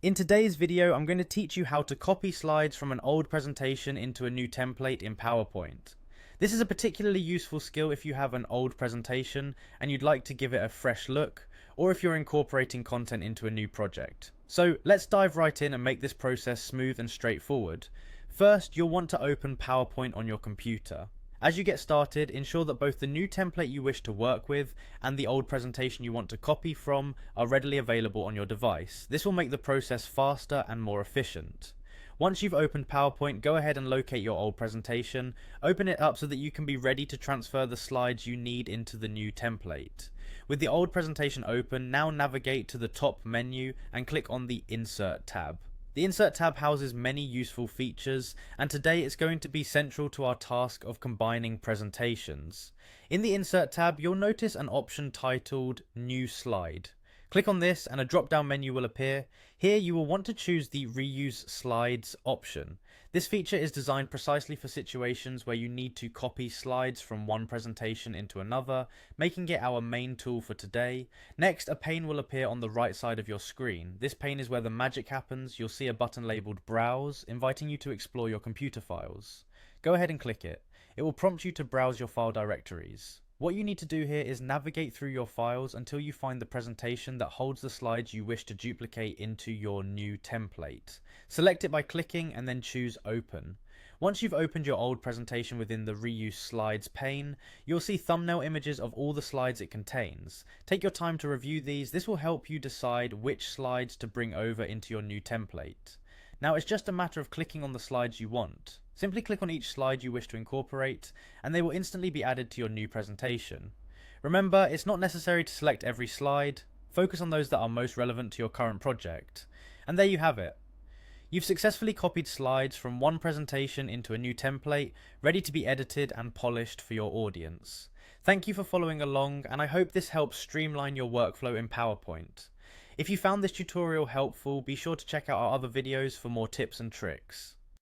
In today's video, I'm going to teach you how to copy slides from an old presentation into a new template in PowerPoint. This is a particularly useful skill if you have an old presentation and you'd like to give it a fresh look, or if you're incorporating content into a new project. So let's dive right in and make this process smooth and straightforward. First, you'll want to open PowerPoint on your computer. As you get started, ensure that both the new template you wish to work with and the old presentation you want to copy from are readily available on your device. This will make the process faster and more efficient. Once you've opened PowerPoint, go ahead and locate your old presentation, open it up so that you can be ready to transfer the slides you need into the new template. With the old presentation open, now navigate to the top menu and click on the Insert tab. The Insert tab houses many useful features, and today it's going to be central to our task of combining presentations. In the Insert tab, you'll notice an option titled New Slide. Click on this and a drop-down menu will appear. Here you will want to choose the Reuse Slides option. This feature is designed precisely for situations where you need to copy slides from one presentation into another, making it our main tool for today. Next, a pane will appear on the right side of your screen. This pane is where the magic happens. You'll see a button labeled Browse, inviting you to explore your computer files. Go ahead and click it. It will prompt you to browse your file directories. What you need to do here is navigate through your files until you find the presentation that holds the slides you wish to duplicate into your new template. Select it by clicking and then choose Open. Once you've opened your old presentation within the Reuse Slides pane, you'll see thumbnail images of all the slides it contains. Take your time to review these. This will help you decide which slides to bring over into your new template. Now it's just a matter of clicking on the slides you want. Simply click on each slide you wish to incorporate, and they will instantly be added to your new presentation. Remember, it's not necessary to select every slide. Focus on those that are most relevant to your current project. And there you have it. You've successfully copied slides from one presentation into a new template, ready to be edited and polished for your audience. Thank you for following along, and I hope this helps streamline your workflow in PowerPoint. If you found this tutorial helpful, be sure to check out our other videos for more tips and tricks.